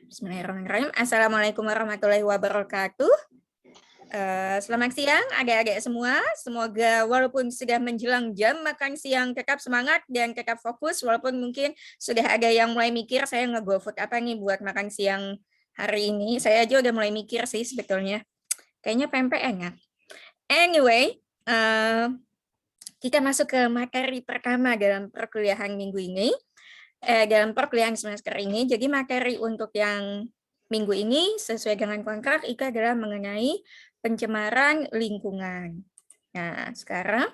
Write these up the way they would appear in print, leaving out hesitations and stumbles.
Bismillahirrahmanirrahim. Assalamualaikum warahmatullahi wabarakatuh. Selamat siang adik-adik semua. Semoga walaupun sudah menjelang jam makan siang tetap semangat dan tetap fokus. Walaupun mungkin sudah ada yang mulai mikir saya nge-go food apa nih buat makan siang hari ini. Saya aja udah mulai mikir sih sebetulnya. Kayaknya pempek enak. Anyway, kita masuk ke materi pertama dalam perkuliahan minggu ini. Dalam perkuliahan semester ini. Jadi materi untuk yang minggu ini sesuai dengan kontrak itu adalah mengenai pencemaran lingkungan. Nah, sekarang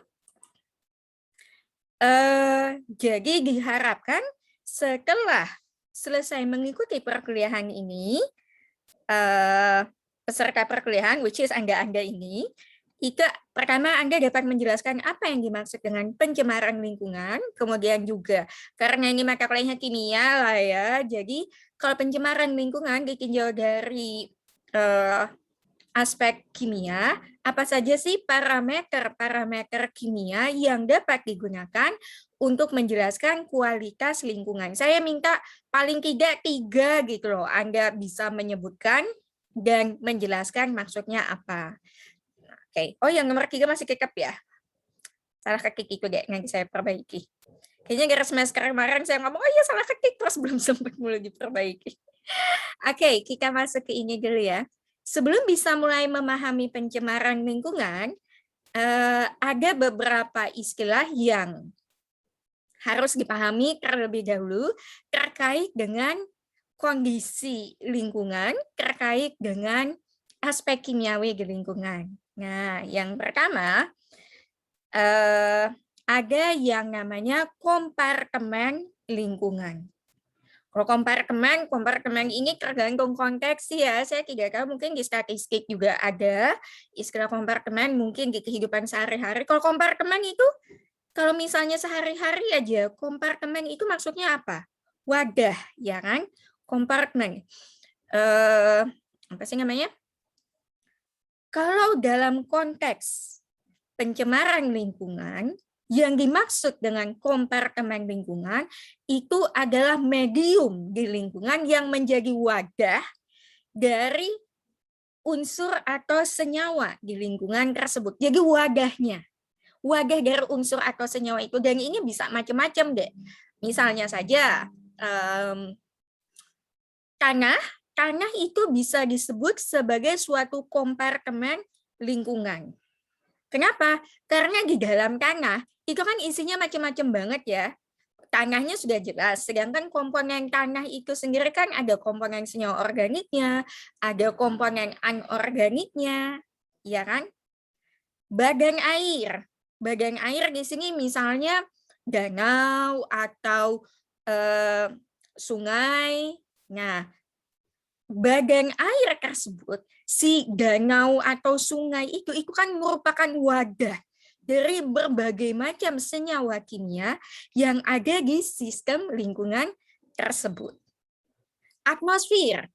jadi diharapkan setelah selesai mengikuti perkuliahan ini, peserta perkuliahan, which is Anda ini, pertama Anda dapat menjelaskan apa yang dimaksud dengan pencemaran lingkungan, kemudian juga karena ini mata kuliahnya kimia lah ya, jadi kalau pencemaran lingkungan ditinjau dari aspek kimia, apa saja sih parameter kimia yang dapat digunakan untuk menjelaskan kualitas lingkungan. Saya minta paling tidak 3 gitu loh, Anda bisa menyebutkan dan menjelaskan maksudnya apa. Oke. Oh, yang nomor 3 masih kekep ya? Salah ketik itu deh, nanti saya perbaiki. Kayaknya gara semester kemarin saya ngomong, oh iya salah ketik, terus belum sempat mulai diperbaiki. Oke, kita masuk ke ini dulu ya. Sebelum bisa mulai memahami pencemaran lingkungan, ada beberapa istilah yang harus dipahami terlebih dahulu terkait dengan kondisi lingkungan, terkait dengan aspek kimiawi di lingkungan. Nah, yang pertama, ada yang namanya kompartemen lingkungan. Kalau kompartemen ini tergantung konteks sih ya. Saya tidak tahu, mungkin di statistik juga ada istilah kompartemen, mungkin di kehidupan sehari-hari. Kalau kompartemen itu, kalau misalnya sehari-hari aja, kompartemen itu maksudnya apa? Wadah, ya kan? Kompartemen. Apa sih namanya? Kalau dalam konteks pencemaran lingkungan, yang dimaksud dengan kompartemen lingkungan itu adalah medium di lingkungan yang menjadi wadah dari unsur atau senyawa di lingkungan tersebut. Jadi wadah dari unsur atau senyawa itu, dan ini bisa macam-macam deh. Misalnya saja tanah itu bisa disebut sebagai suatu kompartemen lingkungan. Kenapa? Karena di dalam tanah itu kan isinya macam-macam banget ya. Tanahnya sudah jelas, sedangkan komponen tanah itu sendiri kan ada komponen senyawa organiknya, ada komponen anorganiknya, ya kan? Badan air di sini misalnya danau atau sungai. Nah, badan air tersebut, si danau atau sungai itu kan merupakan wadah dari berbagai macam senyawa kimia yang ada di sistem lingkungan tersebut. Atmosfer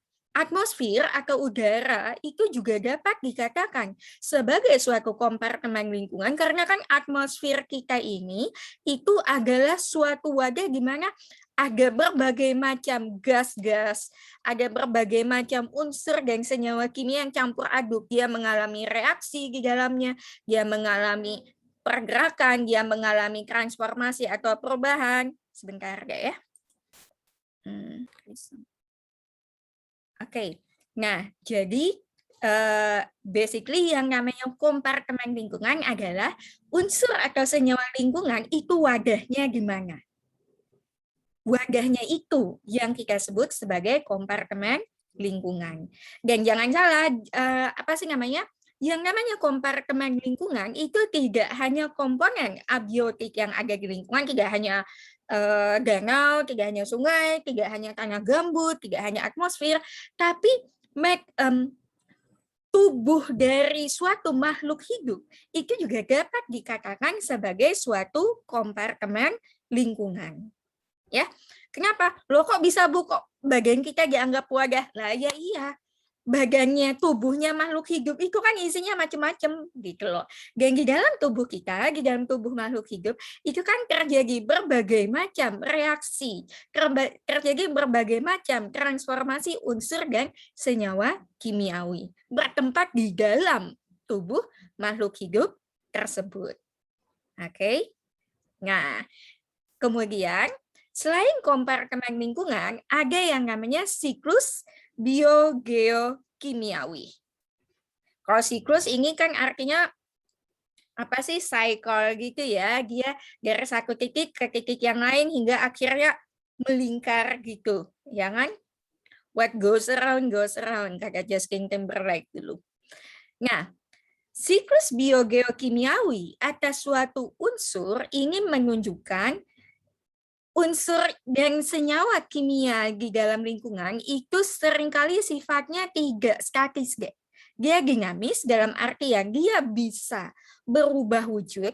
atau udara itu juga dapat dikatakan sebagai suatu kompartemen lingkungan, karena kan atmosfer kita ini itu adalah suatu wadah di mana ada berbagai macam gas-gas, ada berbagai macam unsur dan senyawa kimia yang campur aduk. Dia mengalami reaksi di dalamnya, dia mengalami pergerakan, dia mengalami transformasi atau perubahan. Sebentar ya. Oke. Nah, jadi basically yang namanya kompartemen lingkungan adalah unsur atau senyawa lingkungan itu wadahnya di mana. Wadahnya itu yang kita sebut sebagai kompartemen lingkungan. Dan jangan salah, yang namanya kompartemen lingkungan itu tidak hanya komponen abiotik yang ada di lingkungan, tidak hanya danau, tidak hanya sungai, tidak hanya tanah gambut, tidak hanya atmosfer, tapi tubuh dari suatu makhluk hidup itu juga dapat dikatakan sebagai suatu kompartemen lingkungan. Ya, kenapa? Loh kok bisa Bu, kok badan kita dianggap wadah? Lah ya iya. badannya, tubuhnya makhluk hidup itu kan isinya macam-macam gitu loh. Dan di dalam tubuh kita, di dalam tubuh makhluk hidup itu kan terjadi berbagai macam reaksi, terjadi berbagai macam transformasi unsur dan senyawa kimiawi bertempat di dalam tubuh makhluk hidup tersebut. Oke. Nah, kemudian selain kompartemen lingkungan, ada yang namanya siklus biogeokimiawi. Kalau siklus ini kan artinya apa sih, cycle gitu ya, dia dari satu titik ke titik yang lain hingga akhirnya melingkar gitu, ya kan? What goes around, kata Justin Timberlake dulu. Nah, siklus biogeokimiawi atas suatu unsur ini menunjukkan unsur dan senyawa kimia di dalam lingkungan itu seringkali sifatnya tidak statis, deh. Dia dinamis dalam artian dia bisa berubah wujud,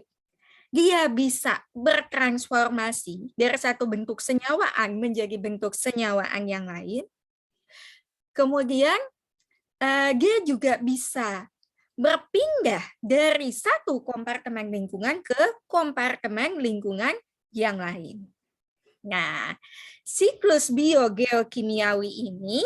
dia bisa bertransformasi dari satu bentuk senyawaan menjadi bentuk senyawaan yang lain. Kemudian dia juga bisa berpindah dari satu kompartemen lingkungan ke kompartemen lingkungan yang lain. Nah, siklus biogeokimiawi ini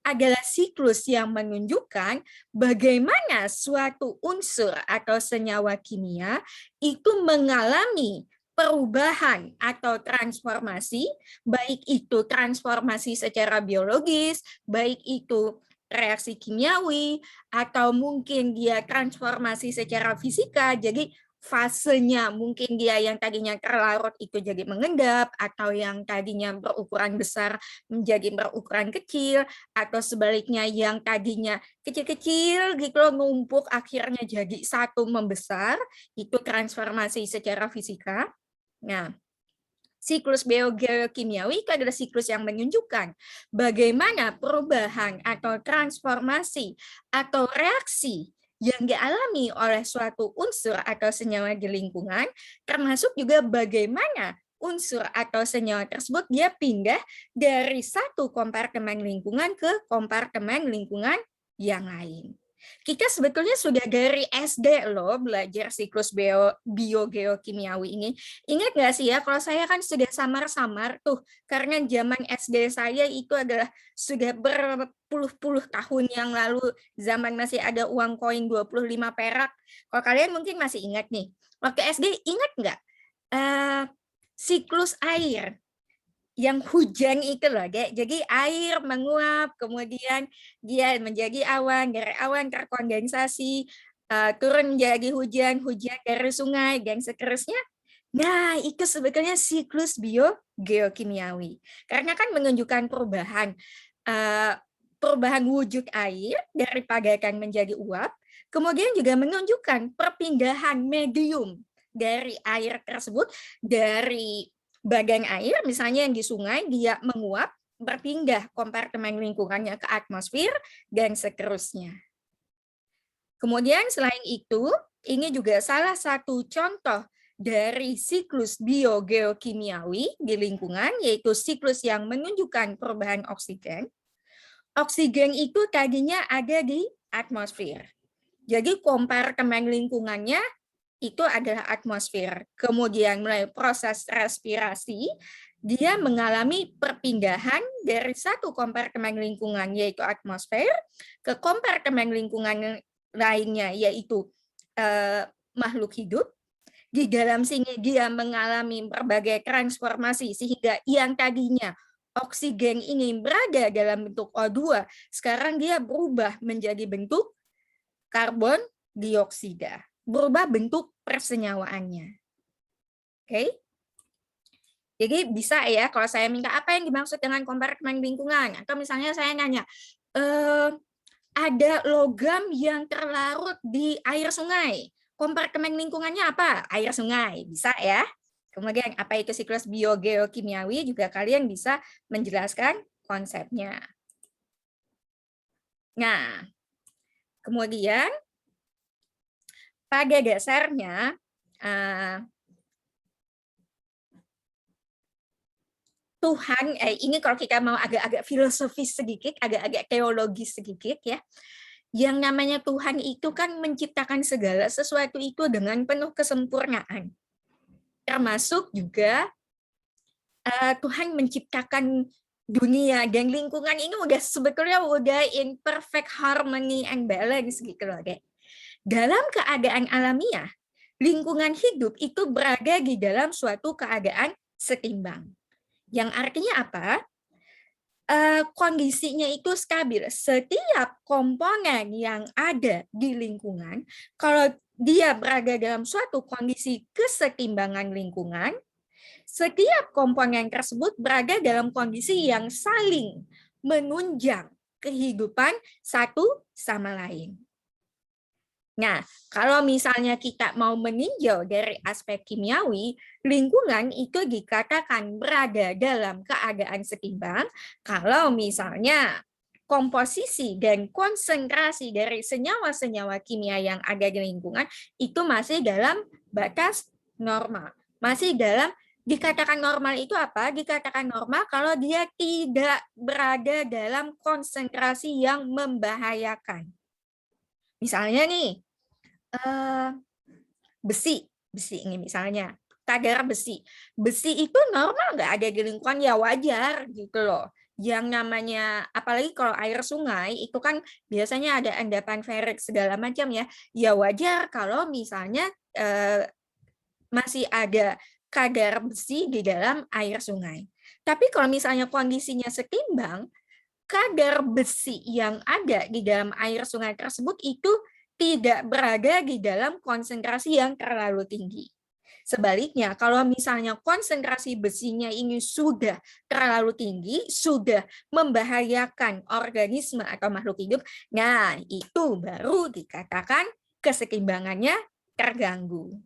adalah siklus yang menunjukkan bagaimana suatu unsur atau senyawa kimia itu mengalami perubahan atau transformasi, baik itu transformasi secara biologis, baik itu reaksi kimiawi, atau mungkin dia transformasi secara fisika, jadi fasenya mungkin dia yang tadinya terlarut itu jadi mengendap, atau yang tadinya berukuran besar menjadi berukuran kecil, atau sebaliknya yang tadinya kecil-kecil gitu loh, numpuk akhirnya jadi satu membesar, itu transformasi secara fisika. Nah, siklus biogeokimiawi itu adalah siklus yang menunjukkan bagaimana perubahan atau transformasi atau reaksi yang dialami oleh suatu unsur atau senyawa di lingkungan, termasuk juga bagaimana unsur atau senyawa tersebut dia pindah dari satu kompartemen lingkungan ke kompartemen lingkungan yang lain. Kita sebetulnya sudah dari SD loh belajar siklus biogeokimiawi ini. Ingat nggak sih ya, kalau saya kan sudah samar-samar tuh, karena zaman SD saya itu adalah sudah berpuluh-puluh tahun yang lalu, zaman masih ada uang koin 25 perak. Kalau kalian mungkin masih ingat nih, waktu SD ingat nggak siklus air? Yang hujan itu loh, jadi air menguap, kemudian dia menjadi awan, dari awan terkondensasi, turun menjadi hujan, hujan dari sungai, dan seterusnya. Nah, itu sebetulnya siklus biogeokimiawi. Karena kan menunjukkan perubahan wujud air dari padakan menjadi uap, kemudian juga menunjukkan perpindahan medium dari air tersebut, dari badan air, misalnya yang di sungai, dia menguap, berpindah kompartemen lingkungannya ke atmosfer, dan seterusnya. Kemudian selain itu, ini juga salah satu contoh dari siklus biogeokimiawi di lingkungan, yaitu siklus yang menunjukkan perubahan oksigen. Oksigen itu tadinya ada di atmosfer. Jadi kompartemen lingkungannya itu adalah atmosfer. Kemudian mulai proses respirasi, dia mengalami perpindahan dari satu kompartemen lingkungan yaitu atmosfer ke kompartemen lingkungan lainnya yaitu makhluk hidup. Di dalam sini dia mengalami berbagai transformasi sehingga yang tadinya oksigen ini berada dalam bentuk O2, sekarang dia berubah menjadi bentuk karbon dioksida. Berubah bentuk persenyawaannya. Oke? Jadi bisa ya kalau saya minta apa yang dimaksud dengan kompartemen lingkungan, atau misalnya saya nanya, ada logam yang terlarut di air sungai, kompartemen lingkungannya apa? Air sungai, bisa ya. Kemudian apa itu siklus biogeokimiawi juga kalian bisa menjelaskan konsepnya. Nah, kemudian pada dasarnya Tuhan, ini kalau kita mau agak-agak filosofis sedikit, agak-agak teologis sedikit ya. Yang namanya Tuhan itu kan menciptakan segala sesuatu itu dengan penuh kesempurnaan. Termasuk juga Tuhan menciptakan dunia dan lingkungan ini sebetulnya udah in perfect harmony and balance gitu loh, deh. Dalam keadaan alamiah, lingkungan hidup itu berada di dalam suatu keadaan seimbang. Yang artinya apa? Kondisinya itu stabil. Setiap komponen yang ada di lingkungan, kalau dia berada dalam suatu kondisi kesetimbangan lingkungan, setiap komponen tersebut berada dalam kondisi yang saling menunjang kehidupan satu sama lain. Nah, kalau misalnya kita mau meninjau dari aspek kimiawi, lingkungan itu dikatakan berada dalam keadaan seimbang kalau misalnya komposisi dan konsentrasi dari senyawa-senyawa kimia yang ada di lingkungan itu masih dalam batas normal. Masih dalam, dikatakan normal itu apa? Dikatakan normal kalau dia tidak berada dalam konsentrasi yang membahayakan. Misalnya nih, besi ini misalnya, kadar besi itu normal nggak ada di lingkungan, ya wajar gitu loh. Yang namanya, apalagi kalau air sungai, itu kan biasanya ada endapan ferrik segala macam ya, ya wajar kalau misalnya masih ada kadar besi di dalam air sungai. Tapi kalau misalnya kondisinya setimbang, kadar besi yang ada di dalam air sungai tersebut itu tidak berada di dalam konsentrasi yang terlalu tinggi. Sebaliknya, kalau misalnya konsentrasi besinya ini sudah terlalu tinggi, sudah membahayakan organisme atau makhluk hidup, nah itu baru dikatakan keseimbangannya terganggu.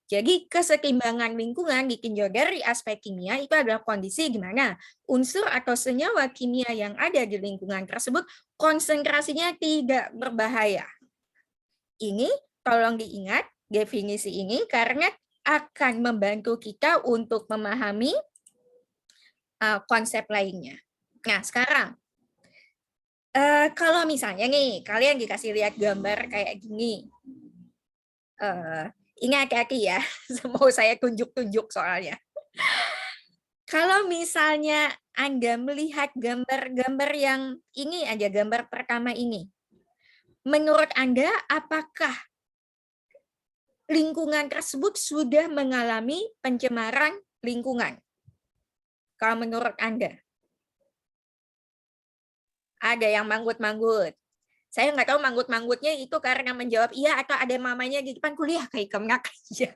Jadi keseimbangan lingkungan ditinjau dari aspek kimia itu adalah kondisi di mana unsur atau senyawa kimia yang ada di lingkungan tersebut konsentrasinya tidak berbahaya. Ini tolong diingat definisi ini karena akan membantu kita untuk memahami konsep lainnya. Nah, sekarang kalau misalnya nih kalian dikasih lihat gambar kayak gini, ini hati-hati ya, mau saya tunjuk-tunjuk soalnya. Kalau misalnya Anda melihat gambar-gambar yang ini aja, gambar pertama ini, menurut Anda apakah lingkungan tersebut sudah mengalami pencemaran lingkungan? Kalau menurut Anda? Ada yang manggut-manggut. Saya nggak tahu manggut-manggutnya itu karena menjawab iya atau ada mamanya di depan kuliah kayak kamu aja.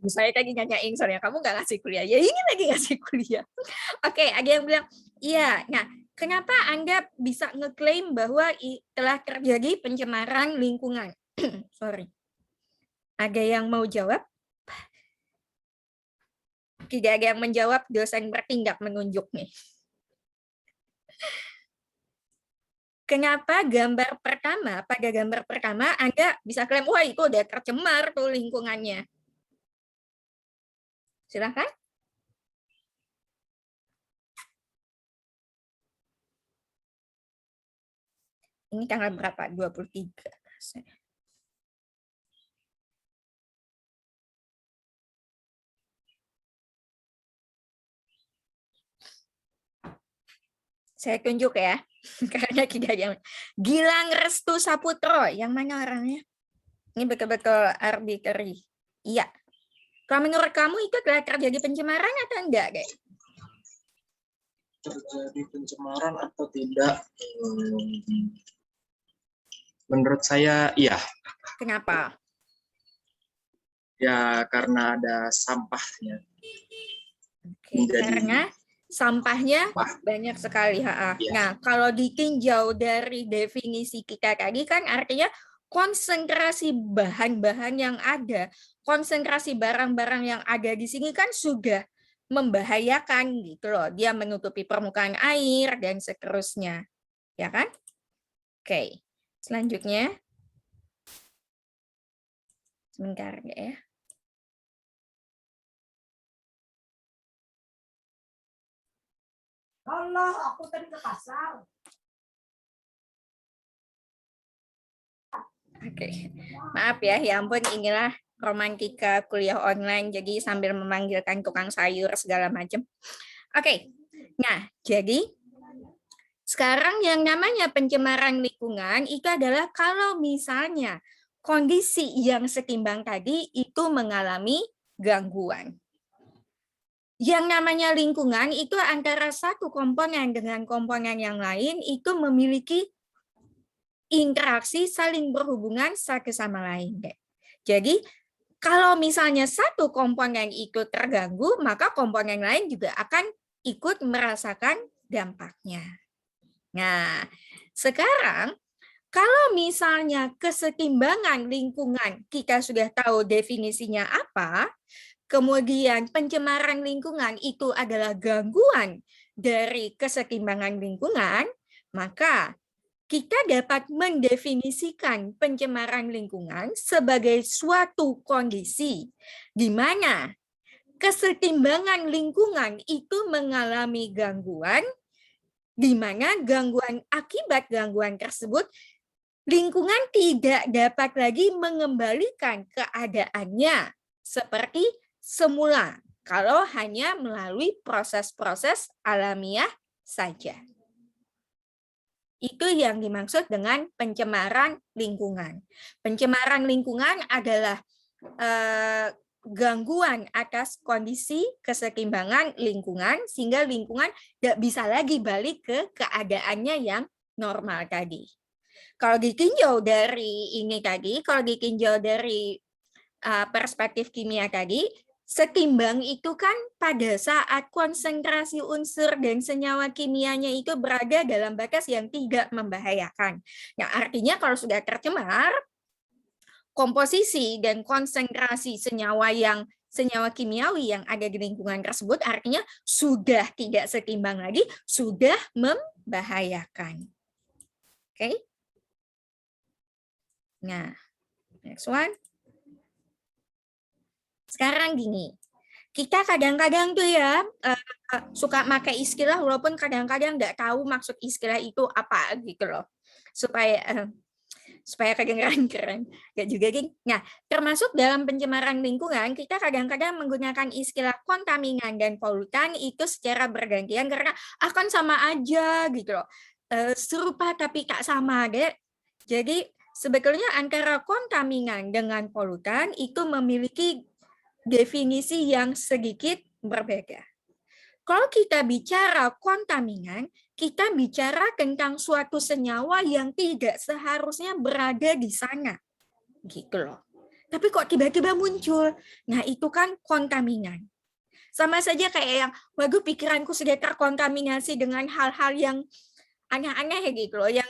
Saya tadi nanyain soalnya kamu nggak ngasih kuliah. Ya ini lagi ngasih kuliah. Oke, ada yang bilang iya. Nah, kenapa Anda bisa ngeklaim bahwa telah terjadi pencemaran lingkungan? Sorry. Ada yang mau jawab? Tidak ada yang menjawab, dosen bertindak menunjuk nih. Kenapa pada gambar pertama Anda bisa klaim, wah itu udah tercemar tuh lingkungannya. Silakan. Ini tanggal berapa? 23. Saya tunjuk ya, karena tidak yang Gilang Restu Saputro, yang mana orangnya? Ini betul-betul arbitrary. Iya. Kalau menurut kamu itu telah terjadi pencemaran atau enggak, guys? Terjadi pencemaran atau tidak? Menurut saya, iya. Kenapa? Ya, karena ada sampahnya. Oke, karena sampahnya banyak sekali. Ya. Nah, kalau ditinjau dari definisi kita tadi kan artinya konsentrasi bahan-bahan yang ada, konsentrasi barang-barang yang ada di sini kan sudah membahayakan gitu loh. Dia menutupi permukaan air dan seterusnya. Ya kan? Oke. Selanjutnya. Sebentar ya. Allah, aku tadi ke pasar. Oke, maaf ya ampun, inilah romantika kuliah online, jadi sambil memanggilkan tukang sayur segala macam. Oke, nah jadi sekarang yang namanya pencemaran lingkungan itu adalah kalau misalnya kondisi yang setimbang tadi itu mengalami gangguan. Yang namanya lingkungan itu antara satu komponen dengan komponen yang lain itu memiliki interaksi saling berhubungan satu sama lain. Jadi kalau misalnya satu komponen itu terganggu, maka komponen lain juga akan ikut merasakan dampaknya. Nah, sekarang kalau misalnya kesetimbangan lingkungan, kita sudah tahu definisinya apa, kemudian pencemaran lingkungan itu adalah gangguan dari kesetimbangan lingkungan, maka kita dapat mendefinisikan pencemaran lingkungan sebagai suatu kondisi di mana kesetimbangan lingkungan itu mengalami gangguan, di mana akibat gangguan tersebut lingkungan tidak dapat lagi mengembalikan keadaannya seperti semula kalau hanya melalui proses-proses alamiah saja. Itu yang dimaksud dengan pencemaran lingkungan. Pencemaran lingkungan adalah gangguan atas kondisi kesetimbangan lingkungan sehingga lingkungan tidak bisa lagi balik ke keadaannya yang normal tadi. Kalau ditinjau dari ini tadi, kalau ditinjau dari perspektif kimia tadi, setimbang itu kan pada saat konsentrasi unsur dan senyawa kimianya itu berada dalam batas yang tidak membahayakan. Yang artinya kalau sudah tercemar, komposisi dan konsentrasi senyawa kimiawi yang ada di lingkungan tersebut artinya sudah tidak setimbang lagi, sudah membahayakan. Oke. Nah, next one. Sekarang gini, kita kadang-kadang tuh ya suka pakai istilah walaupun kadang-kadang nggak tahu maksud istilah itu apa gitu loh, supaya kedengeran keren. Nggak juga, geng. Nah, termasuk dalam pencemaran lingkungan, kita kadang-kadang menggunakan istilah kontaminan dan polutan itu secara bergantian karena akan sama aja gitu loh. Serupa tapi tak sama, deh. Jadi sebetulnya antara kontaminan dengan polutan itu memiliki definisi yang sedikit berbeda. Kalau kita bicara kontaminan, kita bicara tentang suatu senyawa yang tidak seharusnya berada di sana. Gitu loh. Tapi kok tiba-tiba muncul. Nah, itu kan kontaminan. Sama saja kayak yang, waduh pikiranku sudah terkontaminasi dengan hal-hal yang aneh-aneh gitu loh, yang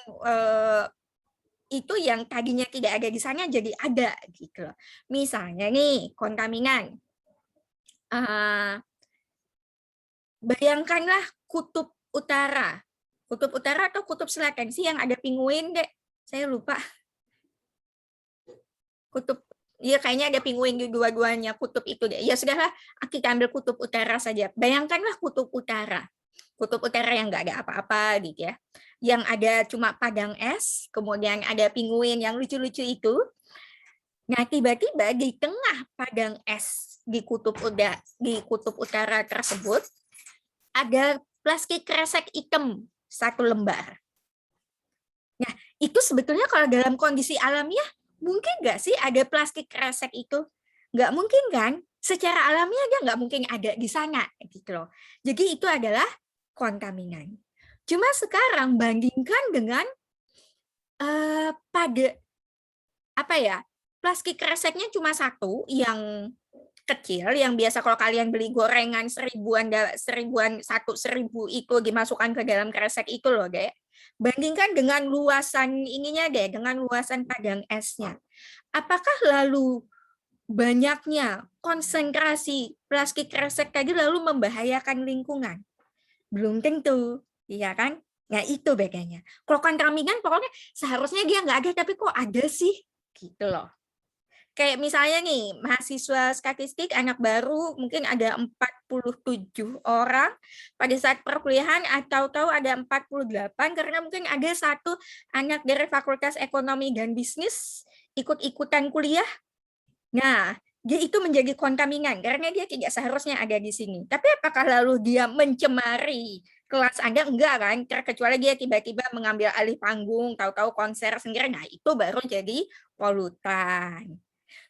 itu yang tadinya tidak ada di sana jadi ada gitu loh. Misalnya nih, kontaminan. Bayangkanlah kutub utara. Kutub utara atau kutub selatan sih yang ada penguin, deh. Saya lupa. Kutub, ya kayaknya ada penguin di dua-duanya kutub itu deh. Ya sudahlah, kita ambil kutub utara saja. Bayangkanlah kutub utara. Kutub utara yang nggak ada apa-apa gitu ya. Yang ada cuma padang es, kemudian ada penguin yang lucu-lucu itu. Nah, tiba-tiba di tengah padang es di kutub utara tersebut ada plastik kresek hitam 1 lembar. Nah, itu sebetulnya kalau dalam kondisi alamiah mungkin nggak sih ada plastik kresek itu? Nggak mungkin kan? Secara alamiah dia nggak mungkin ada di sana gitu loh. Jadi itu adalah kontaminan. Cuma sekarang bandingkan dengan plastik kreseknya cuma 1 yang kecil, yang biasa kalau kalian beli gorengan 1000 itu dimasukkan ke dalam kresek itu loh, deh. Bandingkan dengan luasan ininya deh, dengan luasan padang esnya. Apakah lalu banyaknya konsentrasi plastik kresek tadi lalu membahayakan lingkungan? Belum tentu, iya kan? Nah, itu bedanya. Kalau kontaminan pokoknya seharusnya dia nggak ada, tapi kok ada sih? Gitu loh. Kayak misalnya nih, mahasiswa statistik anak baru mungkin ada 47 orang pada saat perkuliahan, atau tahu ada 48 karena mungkin ada satu anak dari Fakultas Ekonomi dan Bisnis ikut-ikutan kuliah. Nah, dia itu menjadi kontaminan karena dia tidak seharusnya ada di sini. Tapi apakah lalu dia mencemari kelas Anda? Enggak kan? Kecuali dia tiba-tiba mengambil alih panggung, tahu-tahu konser sendiri. Nah, itu baru jadi polutan.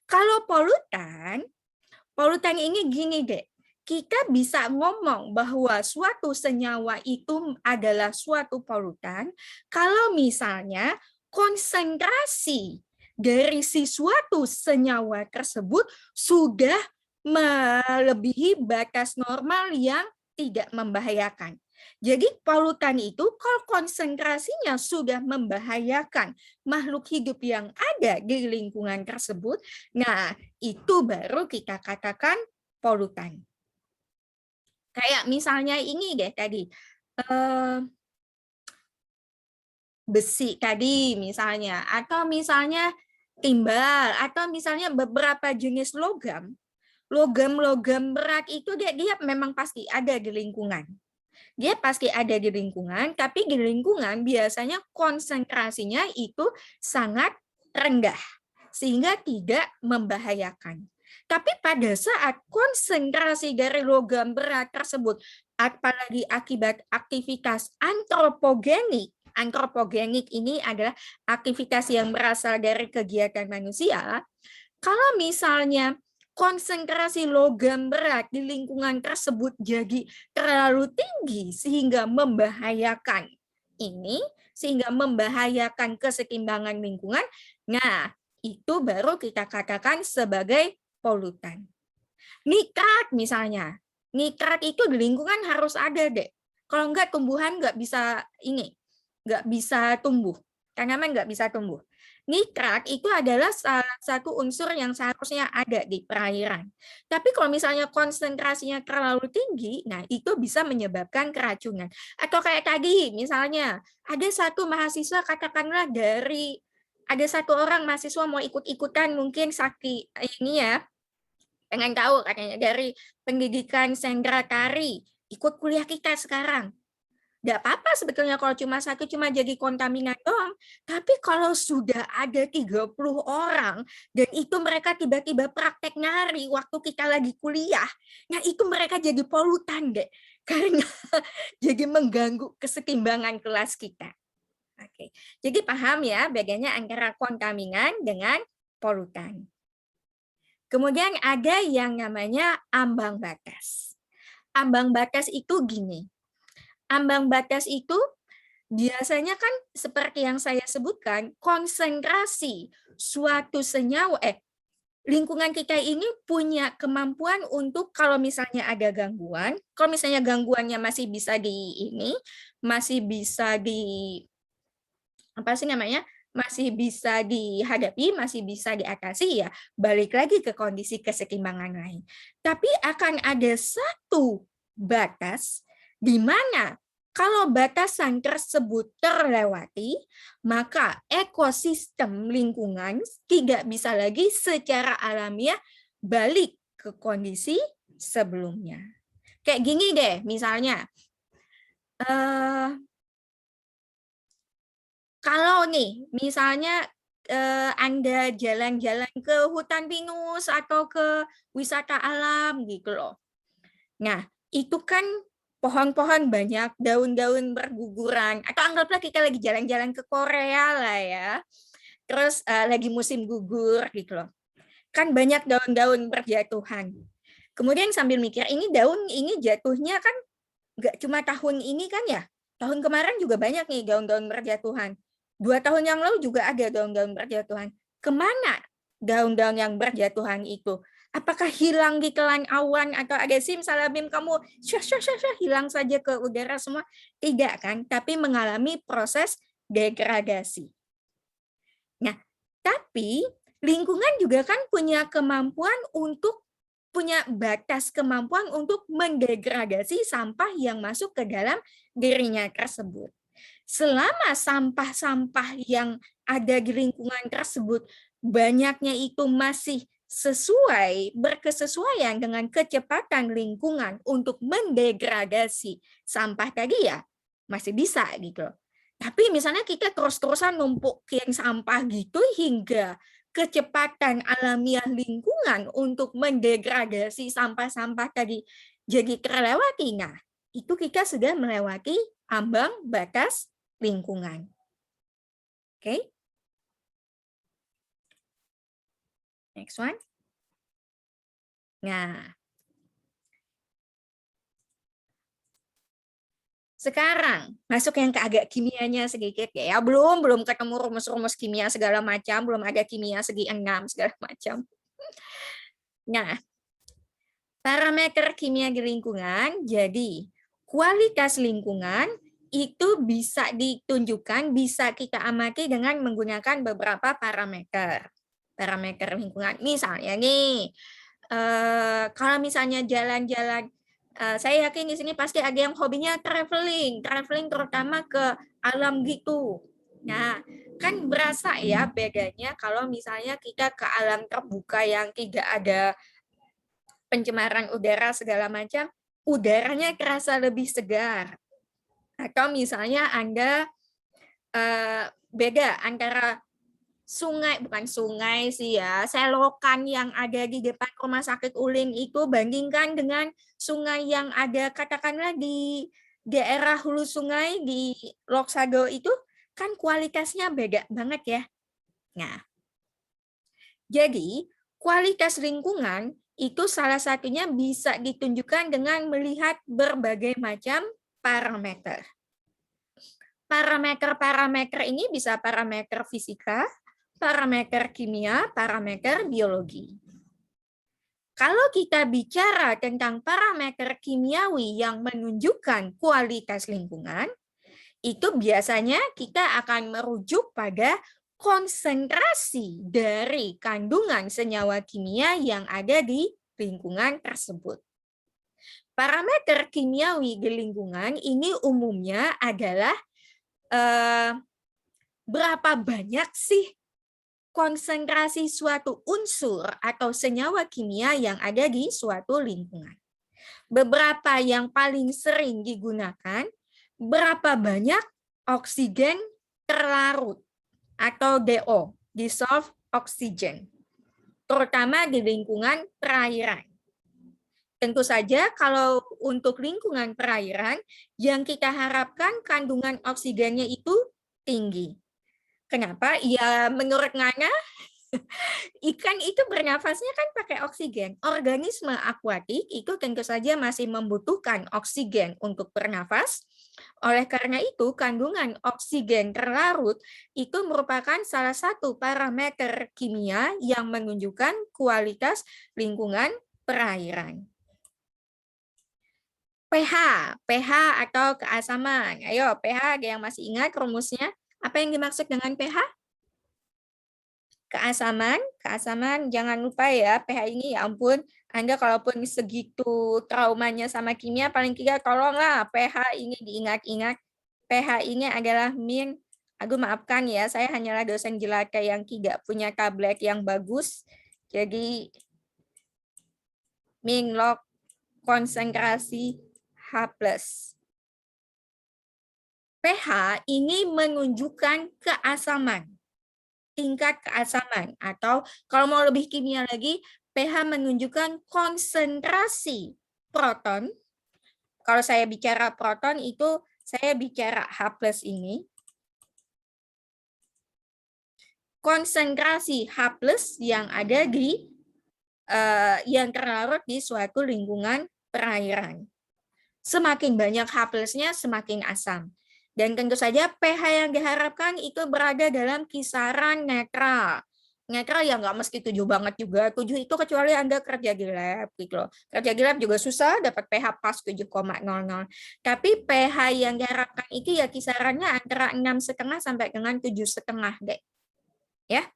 Kalau polutan ini gini deh, kita bisa ngomong bahwa suatu senyawa itu adalah suatu polutan kalau misalnya konsentrasi dari si suatu senyawa tersebut sudah melebihi batas normal yang tidak membahayakan. Jadi polutan itu kalau konsentrasinya sudah membahayakan makhluk hidup yang ada di lingkungan tersebut, nah itu baru kita katakan polutan. Kayak misalnya ini deh tadi, besi tadi misalnya, atau misalnya timbal, atau misalnya beberapa jenis logam berat itu dia memang pasti ada di lingkungan. Dia pasti ada di lingkungan, tapi di lingkungan biasanya konsentrasinya itu sangat rendah, sehingga tidak membahayakan. Tapi pada saat konsentrasi dari logam berat tersebut, apalagi akibat aktivitas antropogenik ini adalah aktivitas yang berasal dari kegiatan manusia, kalau misalnya konsentrasi logam berat di lingkungan tersebut jadi terlalu tinggi sehingga membahayakan keseimbangan lingkungan, nah itu baru kita katakan sebagai polutan. Nitrat misalnya, nitrat itu di lingkungan harus ada deh. Kalau enggak tumbuhan nggak bisa tumbuh, tanaman nggak bisa tumbuh. Nitrat itu adalah salah satu unsur yang seharusnya ada di perairan. Tapi kalau misalnya konsentrasinya terlalu tinggi, nah itu bisa menyebabkan keracunan. Atau kayak tadi, misalnya ada satu mahasiswa, katakanlah ada satu orang mahasiswa mau ikut-ikutan mungkin pengen tahu katanya dari pendidikan sendra tari, ikut kuliah kita sekarang. Nggak apa-apa sebetulnya kalau cuma jadi kontaminan doang. Tapi kalau sudah ada 30 orang dan itu mereka tiba-tiba praktek nari waktu kita lagi kuliah, nah itu mereka jadi polutan deh. Karena jadi mengganggu keseimbangan kelas kita. Oke. Jadi paham ya bedanya antara kontaminan dengan polutan. Kemudian ada yang namanya ambang batas. Ambang batas itu gini. Ambang batas itu biasanya kan seperti yang saya sebutkan, konsentrasi suatu senyawa, lingkungan kita ini punya kemampuan untuk kalau misalnya ada gangguan, kalau misalnya gangguannya masih bisa dihadapi, masih bisa diatasi, ya balik lagi ke kondisi keseimbangan lain. Tapi akan ada satu batas di mana kalau batasan tersebut terlewati, maka ekosistem lingkungan tidak bisa lagi secara alamiah balik ke kondisi sebelumnya. Kayak gini deh, misalnya, kalau nih, misalnya Anda jalan-jalan ke hutan pinus atau ke wisata alam gitu loh. Nah, itu kan pohon-pohon banyak, daun-daun berguguran, atau anggaplah kita lagi jalan-jalan ke Korea lah ya, terus lagi musim gugur gitu loh. Kan banyak daun-daun berjatuhan. Kemudian sambil mikir, ini daun ini jatuhnya kan nggak cuma tahun ini kan ya, tahun kemarin juga banyak nih daun-daun berjatuhan. 2 tahun yang lalu juga ada daun-daun berjatuhan. Kemana daun-daun yang berjatuhan itu? Apakah hilang di telan awan atau ada simsalabim kamu hilang saja ke udara semua? Tidak kan, tapi mengalami proses degradasi. Nah, tapi lingkungan juga kan punya batas kemampuan untuk mendegradasi sampah yang masuk ke dalam dirinya tersebut. Selama sampah-sampah yang ada di lingkungan tersebut banyaknya itu masih berkesesuaian dengan kecepatan lingkungan untuk mendegradasi sampah tadi ya masih bisa gitu. Tapi misalnya kita terus-terusan numpukin sampah gitu hingga kecepatan alamiah lingkungan untuk mendegradasi sampah-sampah tadi jadi terlewati. Nah, itu kita sudah melewati ambang batas lingkungan. Oke. Next one. Nah, sekarang masuk yang ke agak kimianya sedikit ya. Belum ketemu rumus-rumus kimia segala macam, belum ada kimia segi 6 segala macam. Nah, parameter kimia di lingkungan, jadi kualitas lingkungan itu bisa ditunjukkan, bisa kita amati dengan menggunakan beberapa parameter. Parameter lingkungan. Misalnya nih, kalau misalnya jalan-jalan, saya yakin di sini pasti ada yang hobinya traveling terutama ke alam gitu. Nah, kan berasa ya bedanya kalau misalnya kita ke alam terbuka yang tidak ada pencemaran udara segala macam, udaranya terasa lebih segar. Atau misalnya Anda beda antara sungai, bukan sungai sih ya, selokan yang ada di depan rumah sakit Ulin itu bandingkan dengan sungai yang ada katakanlah di daerah hulu sungai di Loksado itu kan kualitasnya beda banget ya. Nah, jadi kualitas lingkungan itu salah satunya bisa ditunjukkan dengan melihat berbagai macam parameter. Parameter-parameter ini bisa parameter fisika, parameter kimia, parameter biologi. Kalau kita bicara tentang parameter kimiawi yang menunjukkan kualitas lingkungan, itu biasanya kita akan merujuk pada konsentrasi dari kandungan senyawa kimia yang ada di lingkungan tersebut. Parameter kimiawi di lingkungan ini umumnya adalah berapa banyak sih konsentrasi suatu unsur atau senyawa kimia yang ada di suatu lingkungan. Beberapa yang paling sering digunakan, berapa banyak oksigen terlarut atau DO, dissolved oxygen, terutama di lingkungan perairan. Tentu saja kalau untuk lingkungan perairan, yang kita harapkan kandungan oksigennya itu tinggi. Kenapa? Ya menurut Ngana, ikan itu bernafasnya kan pakai oksigen. Organisme akuatik itu tentu saja masih membutuhkan oksigen untuk bernafas. Oleh karena itu, kandungan oksigen terlarut itu merupakan salah satu parameter kimia yang menunjukkan kualitas lingkungan perairan. pH atau keasaman. Ayo, pH ada yang masih ingat rumusnya? Apa yang dimaksud dengan pH? Keasaman, jangan lupa ya, pH ini ya ampun, Anda kalaupun segitu traumanya sama kimia, paling tidak tolonglah pH ini diingat-ingat. pH ini adalah min, aduh maafkan ya, saya hanyalah dosen jelata yang tidak punya tablet yang bagus, jadi min log konsentrasi H+. pH ini menunjukkan keasaman, tingkat keasaman, atau kalau mau lebih kimia lagi, pH menunjukkan konsentrasi proton. Kalau saya bicara proton itu saya bicara H+ ini. Konsentrasi H+ yang ada di yang terlarut di suatu lingkungan perairan. Semakin banyak H+-nya semakin asam. Dan tentu saja pH yang diharapkan itu berada dalam kisaran netral. Netral ya nggak mesti 7 banget juga. 7 itu kecuali Anda kerja di lab gitu loh. Kerja di lab juga susah dapat pH pas 7,00. Tapi pH yang diharapkan itu ya kisarannya antara 6,5 sampai dengan 7,5 deh. Ya.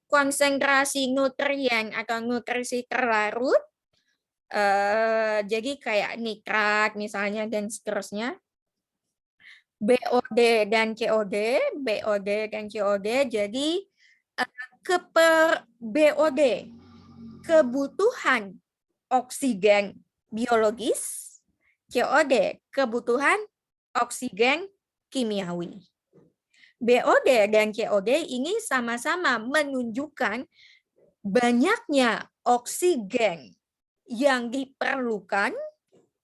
Konsentrasi nutrien atau nutrisi terlarut jadi kayak nitrat misalnya dan seterusnya. BOD dan COD, jadi BOD, kebutuhan oksigen biologis, COD, kebutuhan oksigen kimiawi. BOD dan COD ini sama-sama menunjukkan banyaknya oksigen yang diperlukan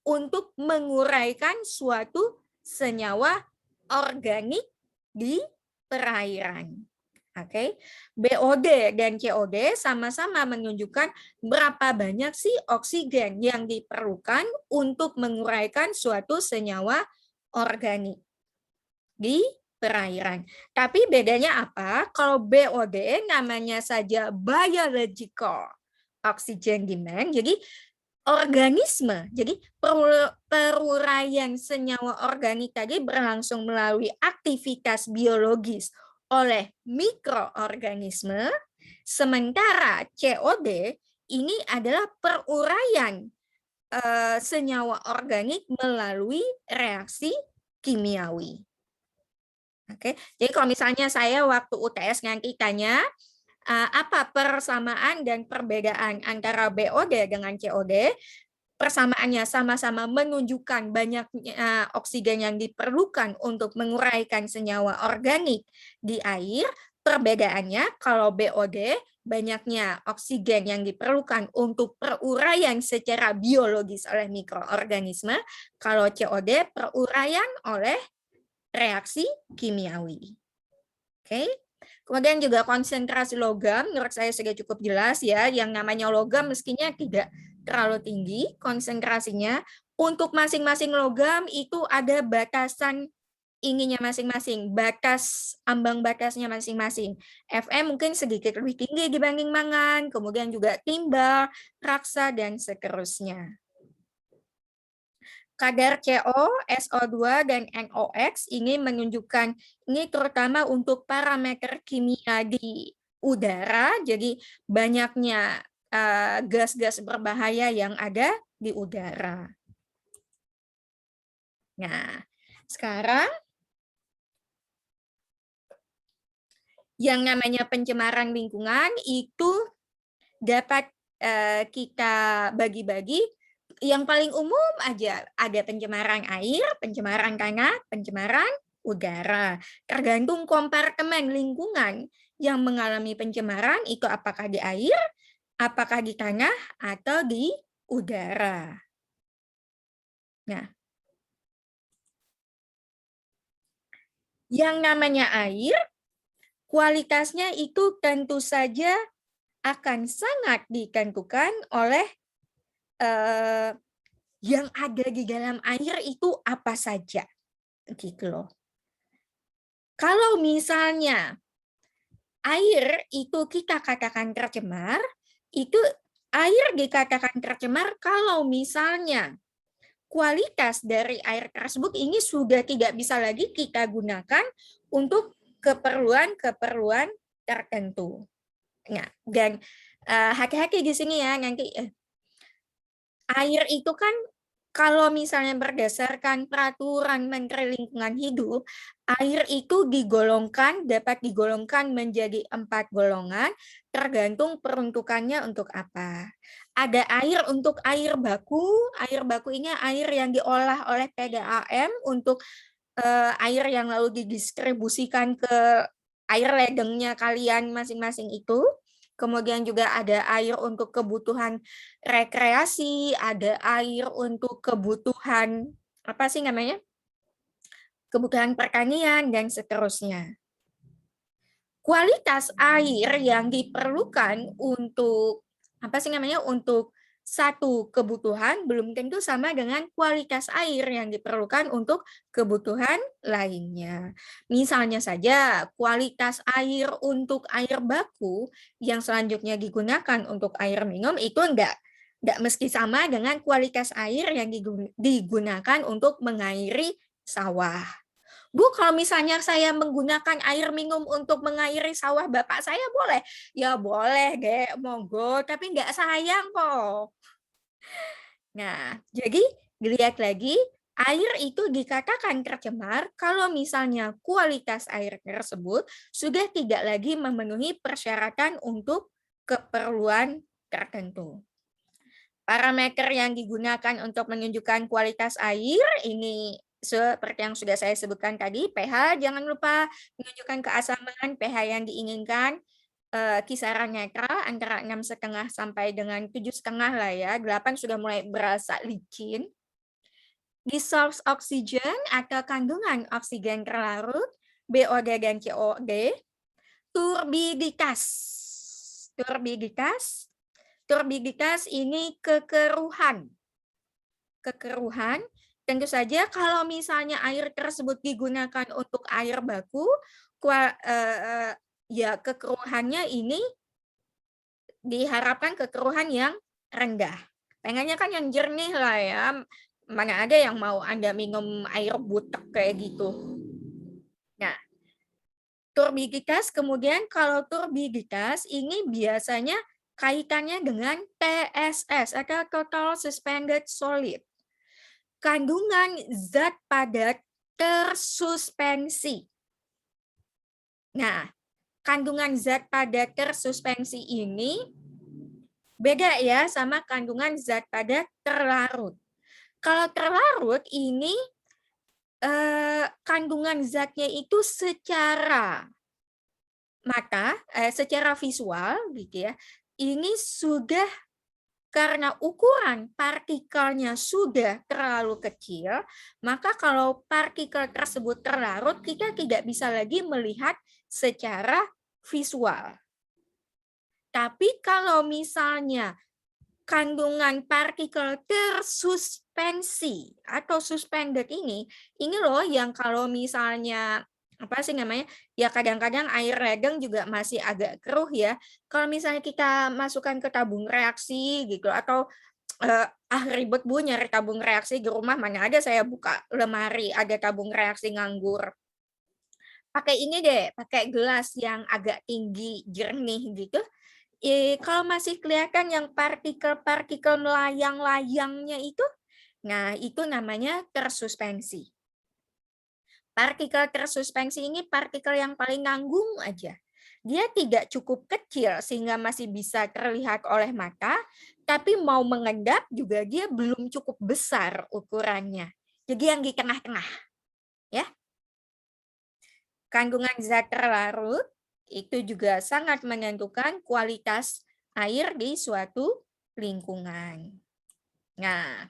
untuk menguraikan suatu senyawa organik di perairan. Oke, BOD dan COD sama-sama menunjukkan berapa banyak sih oksigen yang diperlukan untuk menguraikan suatu senyawa organik di perairan. Tapi bedanya apa? Kalau BOD namanya saja biological oxygen demand, jadi organisme, jadi peruraian senyawa organik tadi berlangsung melalui aktivitas biologis oleh mikroorganisme, sementara COD ini adalah peruraian senyawa organik melalui reaksi kimiawi. Oke, jadi kalau misalnya saya waktu UTS nanti tanya apa persamaan dan perbedaan antara BOD dengan COD, persamaannya sama-sama menunjukkan banyaknya oksigen yang diperlukan untuk menguraikan senyawa organik di air. Perbedaannya kalau BOD banyaknya oksigen yang diperlukan untuk peruraian secara biologis oleh mikroorganisme, kalau COD peruraian oleh reaksi kimiawi. Oke. Kemudian juga konsentrasi logam, menurut saya sudah cukup jelas ya, yang namanya logam mestinya tidak terlalu tinggi konsentrasinya. Untuk masing-masing logam itu ada batasan ininya masing-masing, batas ambang batasnya masing-masing. Fm mungkin sedikit lebih tinggi dibanding mangan, kemudian juga timbal, raksa, dan seterusnya. Kadar CO, SO2, dan NOx ini menunjukkan, ini terutama untuk parameter kimia di udara, jadi banyaknya gas-gas berbahaya yang ada di udara. Nah, sekarang yang namanya pencemaran lingkungan itu dapat kita bagi-bagi. Yang paling umum aja ada pencemaran air, pencemaran tanah, pencemaran udara. Tergantung kompartemen lingkungan yang mengalami pencemaran itu apakah di air, apakah di tanah, atau di udara. Nah, yang namanya air, kualitasnya itu tentu saja akan sangat ditentukan oleh yang ada di dalam air itu apa saja, gitu loh. Kalau misalnya air itu kita katakan tercemar, itu air dikatakan tercemar kalau misalnya kualitas dari air tersebut ini sudah tidak bisa lagi kita gunakan untuk keperluan-keperluan tertentu. Nah, dan hati-hati di sini ya, nanti air itu kan kalau misalnya berdasarkan peraturan Menteri Lingkungan Hidup, air itu dapat digolongkan menjadi 4 golongan, tergantung peruntukannya untuk apa. Ada air untuk air baku ini air yang diolah oleh PDAM untuk air yang lalu didistribusikan ke air ledengnya kalian masing-masing itu. Kemudian juga ada air untuk kebutuhan rekreasi, ada air untuk kebutuhan apa sih namanya? Kebutuhan pertanian dan seterusnya. Kualitas air yang diperlukan untuk apa sih namanya? Untuk satu kebutuhan belum tentu sama dengan kualitas air yang diperlukan untuk kebutuhan lainnya. Misalnya saja kualitas air untuk air baku yang selanjutnya digunakan untuk air minum itu enggak mesti sama dengan kualitas air yang digunakan untuk mengairi sawah. Bu, kalau misalnya saya menggunakan air minum untuk mengairi sawah bapak saya boleh? Ya boleh, Dek, monggo, tapi nggak sayang kok. Nah, jadi dilihat lagi Air itu dikatakan tercemar kalau misalnya kualitas air tersebut sudah tidak lagi memenuhi persyaratan untuk keperluan tertentu. Parameter yang digunakan untuk menunjukkan kualitas air ini seperti yang sudah saya sebutkan tadi, pH jangan lupa menunjukkan keasaman pH yang diinginkan, kisaran netral antara 6,5 sampai dengan 7,5 lah ya, 8 sudah mulai berasa licin. Dissolved oxygen atau kandungan oksigen terlarut, BOD dan COD, turbiditas. Turbiditas ini kekeruhan. Kekeruhan, tentu saja kalau misalnya air tersebut digunakan untuk air baku, ya kekeruhannya ini diharapkan kekeruhan yang rendah. Pengennya kan yang jernih lah ya. Mana ada yang mau Anda minum air butek kayak gitu. Nah, turbiditas, kemudian kalau turbiditas ini biasanya kaitannya dengan TSS atau total suspended solid. Kandungan zat padat tersuspensi. Nah, kandungan zat padat tersuspensi ini beda ya sama kandungan zat padat terlarut. Kalau terlarut ini kandungan zatnya itu secara mata, secara visual gitu ya, ini sudah karena ukuran partikelnya sudah terlalu kecil, maka kalau partikel tersebut terlarut, kita tidak bisa lagi melihat secara visual. Tapi kalau misalnya kandungan partikel tersuspensi atau suspended ini loh yang kalau misalnya apa sih namanya, ya kadang-kadang air ledeng juga masih agak keruh ya. Kalau misalnya kita masukkan ke tabung reaksi gitu atau ribet Bu nyari tabung reaksi di rumah, mana ada saya buka lemari ada tabung reaksi nganggur. Pakai ini deh, pakai gelas yang agak tinggi jernih gitu. Kalau masih kelihatan yang partikel-partikel melayang-layangnya itu, nah itu namanya tersuspensi. Partikel tersuspensi ini partikel yang paling nanggung aja. Dia tidak cukup kecil sehingga masih bisa terlihat oleh mata, tapi mau mengendap juga dia belum cukup besar ukurannya. Jadi yang di tengah-tengah, ya. Kandungan zat terlarut itu juga sangat menentukan kualitas air di suatu lingkungan. Nah,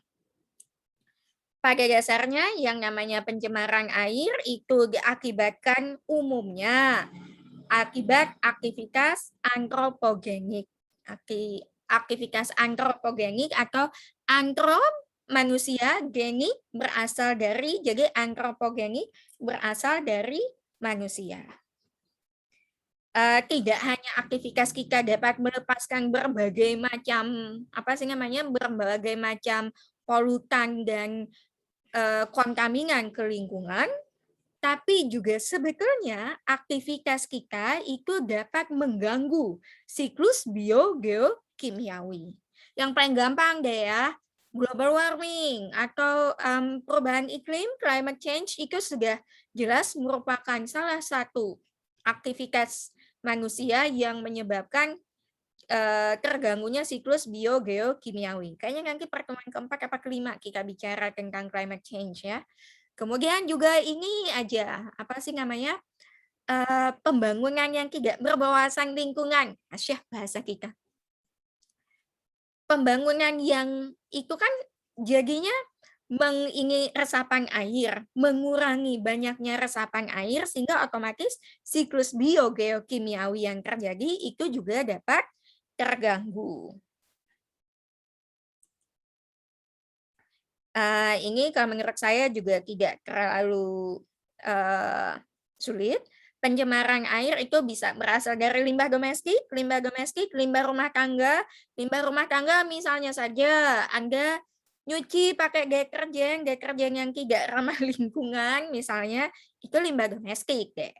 pada dasarnya yang namanya pencemaran air itu diakibatkan umumnya akibat aktivitas antropogenik. Aktivitas antropogenik atau antrop manusia, genik berasal dari, jadi antropogenik berasal dari manusia. Tidak hanya aktivitas kita dapat melepaskan berbagai macam berbagai macam polutan dan kontaminan ke lingkungan, tapi juga sebetulnya aktivitas kita itu dapat mengganggu siklus biogeokimiawi. Yang paling gampang deh ya, global warming atau perubahan iklim, climate change itu sudah jelas merupakan salah satu aktivitas manusia yang menyebabkan terganggunya siklus biogeokimiawi. Kayaknya nanti pertemuan keempat apa kelima kita bicara tentang climate change ya. Kemudian juga ini aja, pembangunan yang tidak berwawasan lingkungan. Asyah bahasa kita. Pembangunan yang itu kan jadinya resapan air, mengurangi banyaknya resapan air sehingga otomatis siklus biogeokimiawi yang terjadi itu juga dapat terganggu. Ini kalau menurut saya juga tidak terlalu sulit. Pencemaran air itu bisa berasal dari limbah domestik, limbah rumah tangga. Limbah rumah tangga misalnya saja Anda nyuci pakai deterjen yang tidak ramah lingkungan misalnya, itu limbah domestik deh.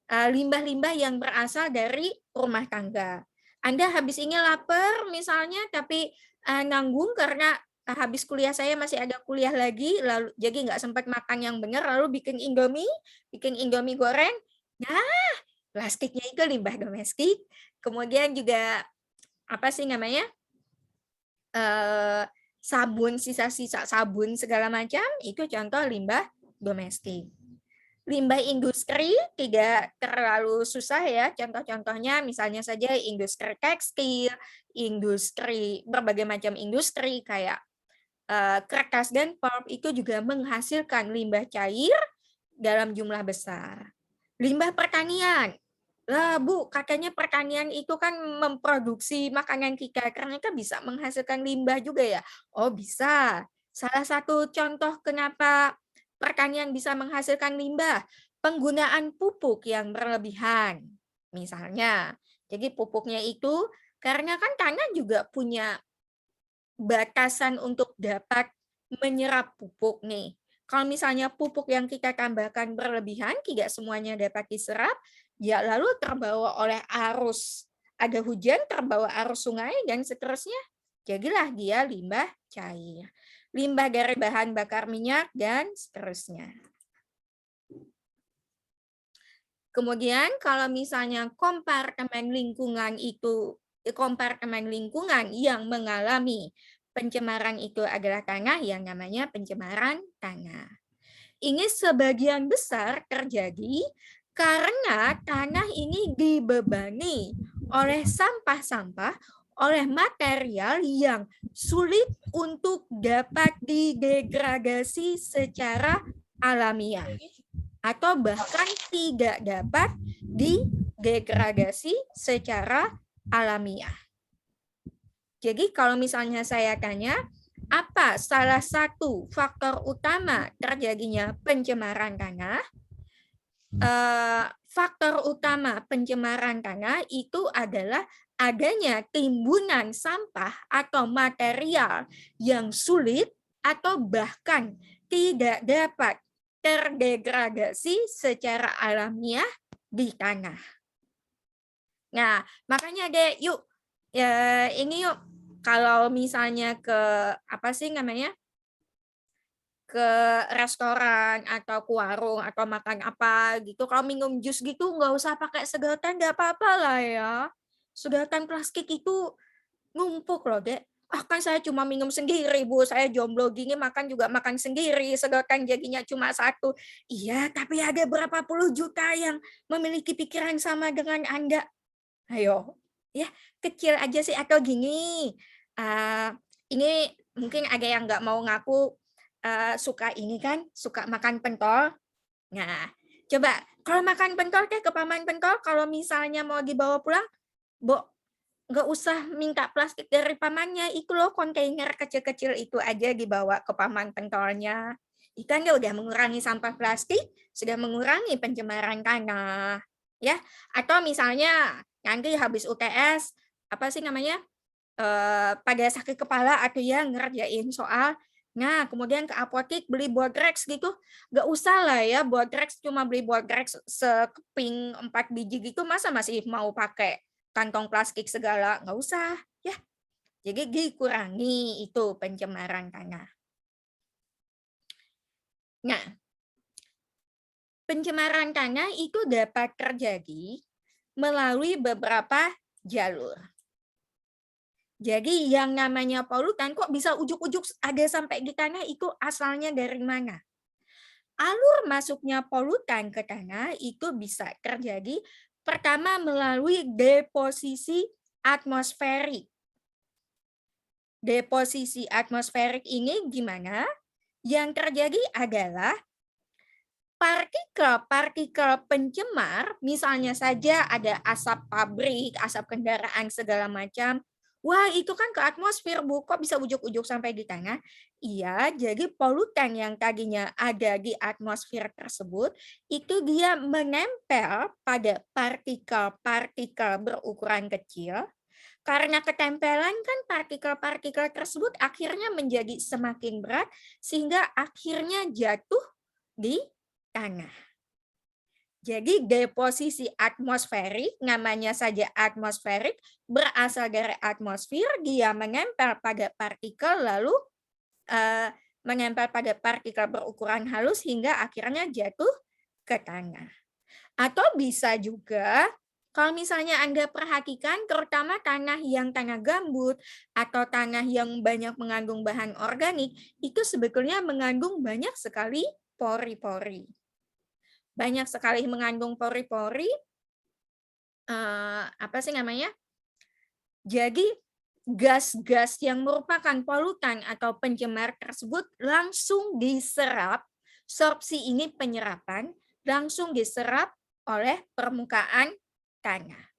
Limbah-limbah yang berasal dari rumah tangga. Anda habis ini lapar misalnya, tapi nanggung karena habis kuliah saya masih ada kuliah lagi, lalu jadi nggak sempat makan yang benar, lalu bikin Indomie goreng. Nah, plastiknya itu limbah domestik. Kemudian juga apa sih namanya? Sabun, sisa-sisa sabun segala macam itu contoh limbah domestik. Limbah industri tidak terlalu susah ya. Contoh-contohnya misalnya saja industri tekstil, industri berbagai macam industri kayak kertas dan pulp itu juga menghasilkan limbah cair dalam jumlah besar. Limbah pertanian. Lah Bu, katanya pertanian itu kan memproduksi makanan kita, karena kan bisa menghasilkan limbah juga ya. Oh bisa. Salah satu contoh kenapa pertanian bisa menghasilkan limbah, penggunaan pupuk yang berlebihan. Misalnya, jadi pupuknya itu karena kan tanah juga punya batasan untuk dapat menyerap pupuk nih. Kalau misalnya pupuk yang kita tambahkan berlebihan, tidak semuanya dapat diserap, ya lalu terbawa oleh arus. Ada hujan, terbawa arus sungai, dan seterusnya. Jadilah dia limbah cair. Limbah dari bahan bakar minyak, dan seterusnya. Kemudian kalau misalnya kompartemen lingkungan yang mengalami pencemaran itu adalah tanah yang namanya pencemaran tanah. Ini sebagian besar terjadi karena tanah ini dibebani oleh sampah-sampah, oleh material yang sulit untuk dapat didegradasi secara alamiah atau bahkan tidak dapat didegradasi secara alamiah. Jadi kalau misalnya saya tanya, apa salah satu faktor utama terjadinya pencemaran tanah? Faktor utama pencemaran tanah itu adalah adanya timbunan sampah atau material yang sulit atau bahkan tidak dapat terdegradasi secara alamiah di tanah. Nah, makanya deh, yuk ini yuk kalau misalnya ke apa sih namanya? Ke restoran atau ke warung atau makan apa gitu, kalau minum jus gitu nggak usah pakai sedotan, nggak apa-apa lah ya. Sedotan plastik itu numpuk loh, Dek. Ah kan saya cuma minum sendiri, Bu. Saya jomblo gini makan juga makan sendiri. Sedotan jadinya cuma satu. Iya, tapi ada berapa puluh juta yang memiliki pikiran sama dengan Anda. Ayo, ya kecil aja sih atau gini. Ini mungkin ada yang nggak mau ngaku suka ini kan, suka makan pentol. Nah, coba kalau makan pentol ke paman pentol, kalau misalnya mau dibawa pulang, nggak usah minta plastik dari pamannya, itu loh kontainer kecil-kecil itu aja dibawa ke paman pentolnya. Ikan dia udah mengurangi sampah plastik, sudah mengurangi pencemaran tanah, ya. Atau misalnya nanti habis UTS, apa sih namanya, pada sakit kepala atau ya ngerjain soal, nah kemudian ke apotek beli Bodrex gitu, nggak usah lah ya Bodrex, cuma beli Bodrex sekeping 4 biji gitu, masa masih mau pakai kantong plastik segala, nggak usah ya. Jadi dikurangi itu pencemaran tanah. Nah, pencemaran tanah itu dapat terjadi melalui beberapa jalur. Jadi yang namanya polutan kok bisa ujuk-ujuk ada sampai di tanah, itu asalnya dari mana? Alur masuknya polutan ke tanah itu bisa terjadi pertama melalui deposisi atmosferik. Deposisi atmosferik ini gimana? Yang terjadi adalah partikel-partikel pencemar, misalnya saja ada asap pabrik, asap kendaraan segala macam. Wah, itu kan ke atmosfer, Bu. Kok bisa ujuk-ujuk sampai di tanah? Iya, jadi polutan yang tadinya ada di atmosfer tersebut, itu dia menempel pada partikel-partikel berukuran kecil. Karena ketempelan kan partikel-partikel tersebut akhirnya menjadi semakin berat, sehingga akhirnya jatuh di tanah. Jadi deposisi atmosferik, namanya saja atmosferik, berasal dari atmosfer, dia menempel pada partikel lalu menempel pada partikel berukuran halus hingga akhirnya jatuh ke tanah. Atau bisa juga kalau misalnya Anda perhatikan terutama tanah yang tanah gambut atau tanah yang banyak mengandung bahan organik itu sebetulnya mengandung banyak sekali pori-pori. Banyak sekali mengandung pori-pori, jadi gas-gas yang merupakan polutan atau pencemar tersebut langsung diserap, sorpsi ini penyerapan, langsung diserap oleh permukaan tanah.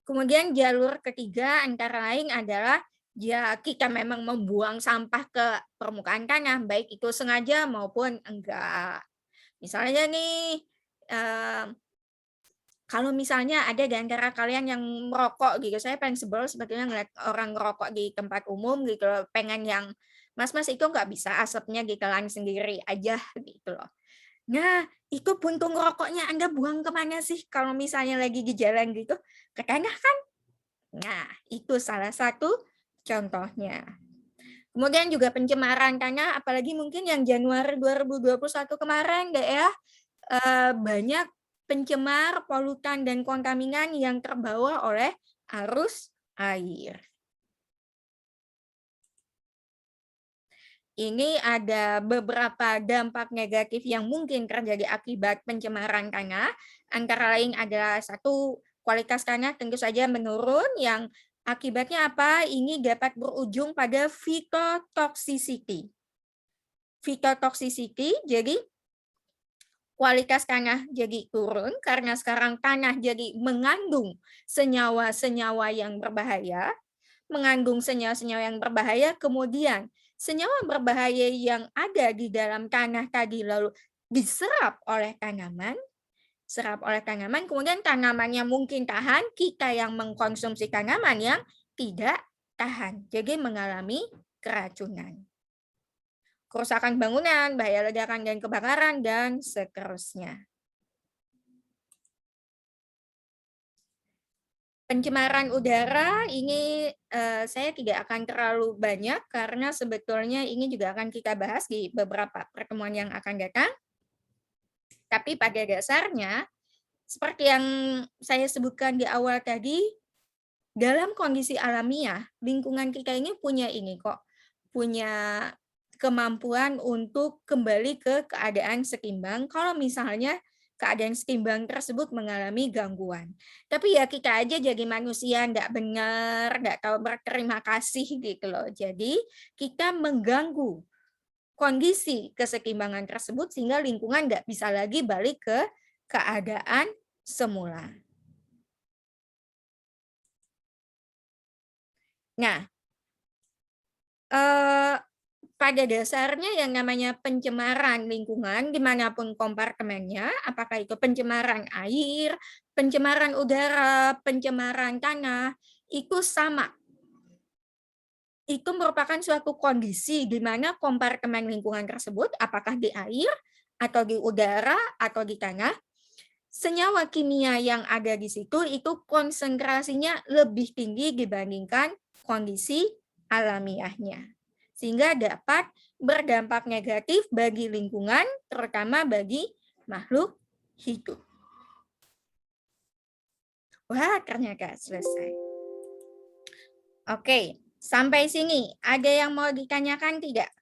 Kemudian jalur ketiga antara lain adalah ya kita memang membuang sampah ke permukaan tanah, baik itu sengaja maupun enggak. Misalnya nih, kalau misalnya ada di antara kalian yang merokok gitu, saya pengen sebel sebetulnya ngeliat orang ngerokok di tempat umum gitu loh, pengen yang, "Mas, itu nggak bisa asapnya ditelan sendiri aja," gitu loh. Nah, itu puntung rokoknya Anda buang kemana sih kalau misalnya lagi di jalan gitu? Ke tanah kan? Nah, itu salah satu contohnya. Kemudian juga pencemaran tanah, apalagi mungkin yang Januari 2021 kemarin ya, banyak pencemar, polutan, dan kontaminan yang terbawa oleh arus air. Ini ada beberapa dampak negatif yang mungkin terjadi akibat pencemaran tanah. Antara lain adalah satu, kualitas tanah tentu saja menurun yang akibatnya apa? Ini dapat berujung pada phytotoxicity. Phytotoxicity, jadi kualitas tanah jadi turun karena sekarang tanah jadi mengandung senyawa-senyawa yang berbahaya, kemudian senyawa berbahaya yang ada di dalam tanah tadi lalu diserap oleh tanaman, kemudian tanamannya mungkin tahan, kita yang mengkonsumsi tanaman yang tidak tahan, jadi mengalami keracunan. Kerusakan bangunan, bahaya ledakan dan kebakaran, dan seterusnya. Pencemaran udara ini saya tidak akan terlalu banyak karena sebetulnya ini juga akan kita bahas di beberapa pertemuan yang akan datang. Tapi pada dasarnya, seperti yang saya sebutkan di awal tadi, dalam kondisi alamiah, lingkungan kita ini punya kemampuan untuk kembali ke keadaan seimbang kalau misalnya keadaan seimbang tersebut mengalami gangguan. Tapi ya kita aja jadi manusia nggak benar, nggak tahu berterima kasih gitu loh. Jadi kita mengganggu kondisi keseimbangan tersebut sehingga lingkungan nggak bisa lagi balik ke keadaan semula. Nah, pada dasarnya yang namanya pencemaran lingkungan dimanapun kompartemennya, apakah itu pencemaran air, pencemaran udara, pencemaran tanah, itu sama. Itu merupakan suatu kondisi di mana kompartemen lingkungan tersebut, apakah di air, atau di udara, atau di tanah, senyawa kimia yang ada di situ itu konsentrasinya lebih tinggi dibandingkan kondisi alamiahnya. Sehingga dapat berdampak negatif bagi lingkungan, terutama bagi makhluk hidup. Wah, ternyata selesai. Oke, sampai sini ada yang mau ditanyakan tidak?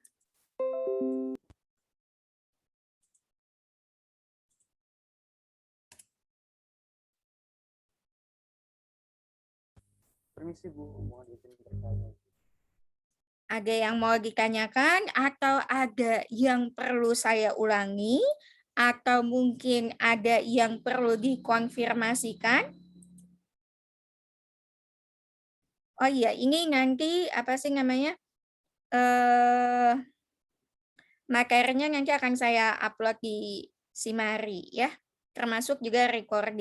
Permisi Bu, mohon izin bertanya. Ada yang mau ditanyakan atau ada yang perlu saya ulangi atau mungkin ada yang perlu dikonfirmasikan? Oh iya, ini nanti apa sih namanya? Materinya nanti akan saya upload di Simari ya, termasuk juga recording.